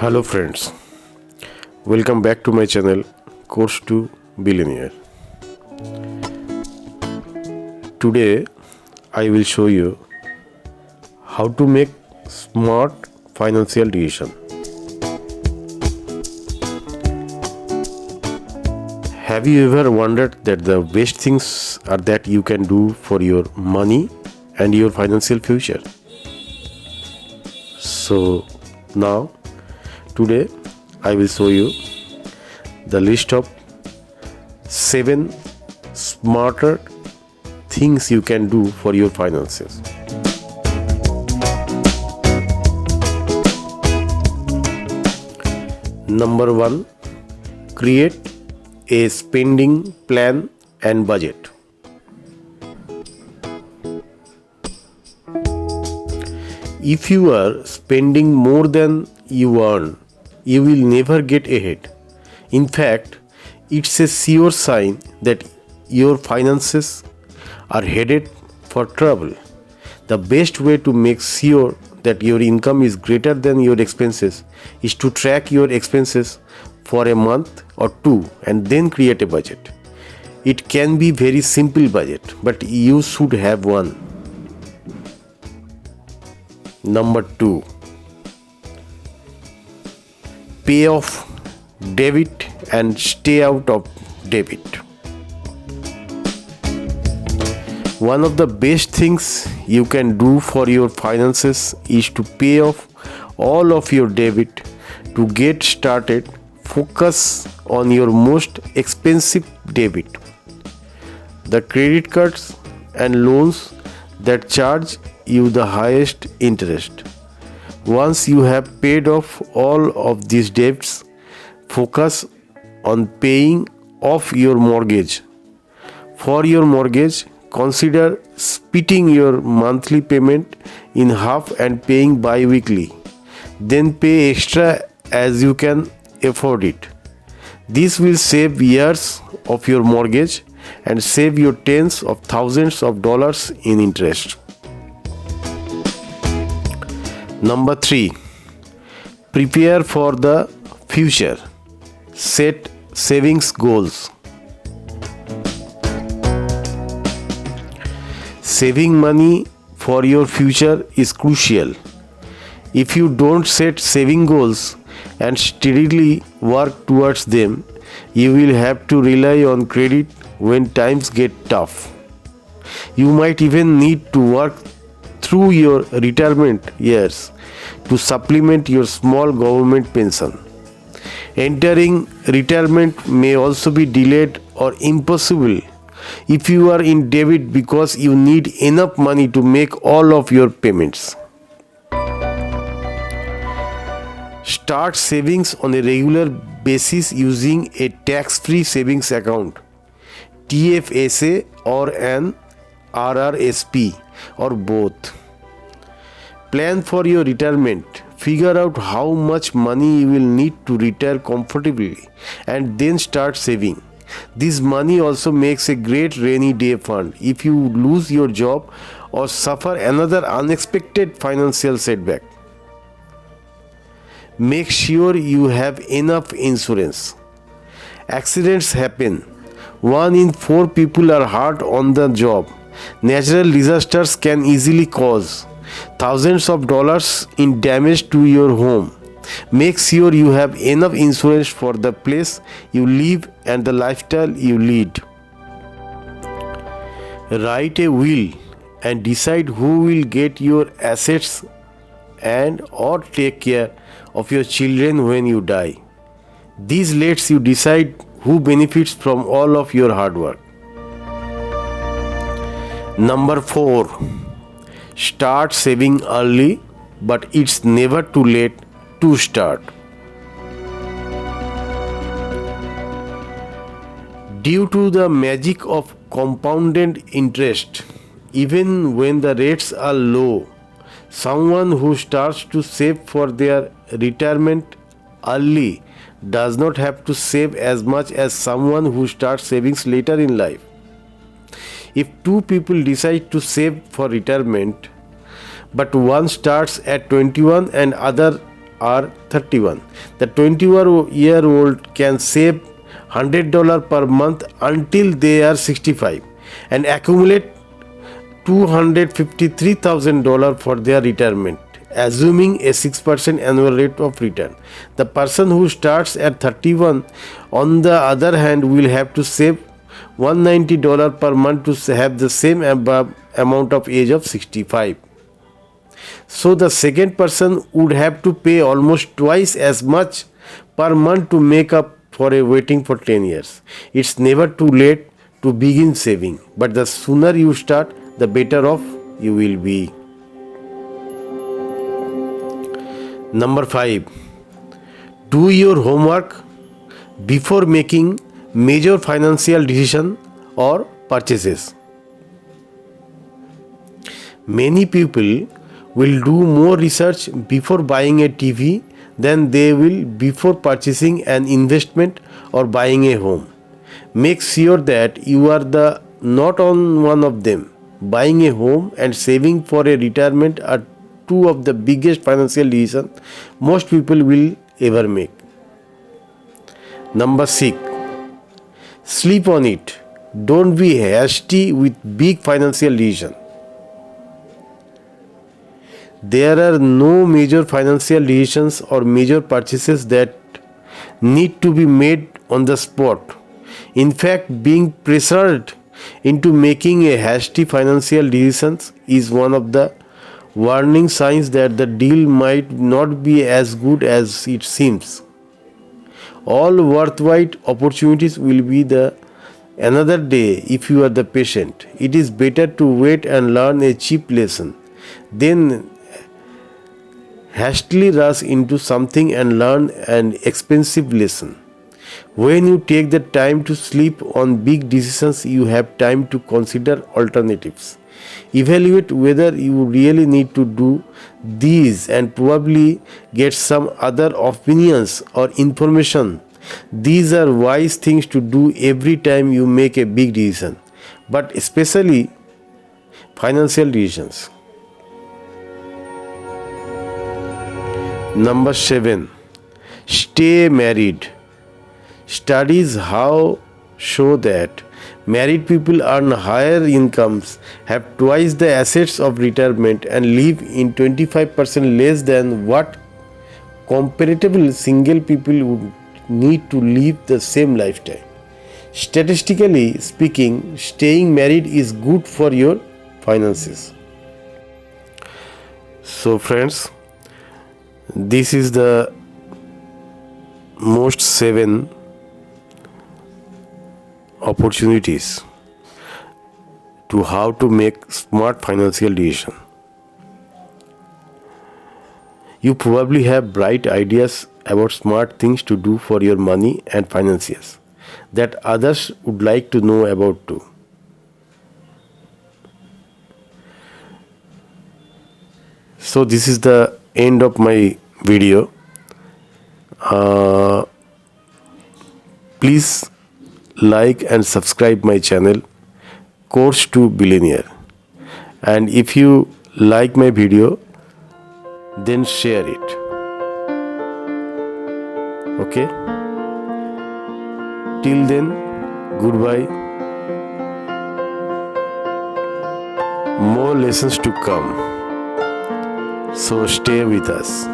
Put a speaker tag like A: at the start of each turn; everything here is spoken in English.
A: Hello friends, welcome back to my channel Course to Billionaire. Today I will show you how to make smart financial decision. Have you ever wondered that the best things are that you can do for your money and your financial future? So now today I will show you the list of 7 smarter things you can do for your finances. Number 1, create a spending plan and budget. If you are spending more than you earn, you will never get ahead. In fact, it's a sure sign that your finances are headed for trouble. The best way to make sure that your income is greater than your expenses is to track your expenses for a month or two and then create a budget. It can be very simple budget, but you should have one. Number 2, pay off debit and stay out of debit. One of the best things you can do for your finances is to pay off all of your debit. To get started, focus on your most expensive debit, the credit cards and loans that charge you the highest interest. Once you have paid off all of these debts, focus on paying off your mortgage. For your mortgage, consider splitting your monthly payment in half and paying bi-weekly. Then pay extra as you can afford it. This will save years of your mortgage and save you tens of thousands of dollars in interest. Number 3, prepare for the future. Set savings goals. Saving money for your future is crucial. If you don't set saving goals and steadily work towards them, you will have to rely on credit when times get tough. You might even need to work through your retirement years to supplement your small government pension. Entering retirement may also be delayed or impossible if you are in debt because you need enough money to make all of your payments. Start savings on a regular basis using a tax-free savings account, TFSA, or an RRSP, or both. Plan for your retirement. Figure out how much money you will need to retire comfortably and then start saving. This money also makes a great rainy day fund if you lose your job or suffer another unexpected financial setback. Make sure you have enough insurance. Accidents happen. 1 in 4 people are hurt on the job. Natural disasters can easily cause thousands of dollars in damage to your home. Make sure you have enough insurance for the place you live and the lifestyle you lead. Write a will and decide who will get your assets and or take care of your children when you die. This lets you decide who benefits from all of your hard work. Number 4, start saving early, but it's never too late to start. Due to the magic of compounded interest, even when the rates are low, someone who starts to save for their retirement early does not have to save as much as someone who starts savings later in life. If 2 people decide to save for retirement, but one starts at 21 and other are 31. The 21-year-old can save $100 per month until they are 65 and accumulate $253,000 for their retirement, assuming a 6% annual rate of return. The person who starts at 31, on the other hand, will have to save $190 per month to have the same amount of age of 65. So the second person would have to pay almost twice as much per month to make up for a waiting for 10 years. It's never too late to begin saving, but the sooner you start, the better off you will be. Number 5. Do your homework before making major financial decision or purchases. Many people will do more research before buying a TV than they will before purchasing an investment or buying a home. Make sure that you are not on one of them. Buying a home and saving for a retirement are two of the biggest financial decisions most people will ever make. Number 6. Sleep on it. Don't be hasty with big financial decisions. There are no major financial decisions or major purchases that need to be made on the spot. In fact, being pressured into making a hasty financial decisions is one of the warning signs that the deal might not be as good as it seems. All worthwhile opportunities will be another day if you are the patient. It is better to wait and learn a cheap lesson than hastily rush into something and learn an expensive lesson. When you take the time to sleep on big decisions, you have time to consider alternatives. Evaluate whether you really need to do these and probably get some other opinions or information. These are wise things to do every time you make a big decision, but especially financial decisions. Number 7. Stay married. Studies show that married people earn higher incomes, have twice the assets of retirement, and live in 25% less than what comparatively single people would need to live the same lifetime. Statistically speaking, staying married is good for your finances. So friends, this is the most 7 opportunities to how to make smart financial decision. You probably have bright ideas about smart things to do for your money and finances that others would like to know about too. So this is the end of my video. Please like and subscribe my channel, Course to Billionaire. And if you like my video, then share it. Okay? Till then, goodbye. More lessons to come. So stay with us.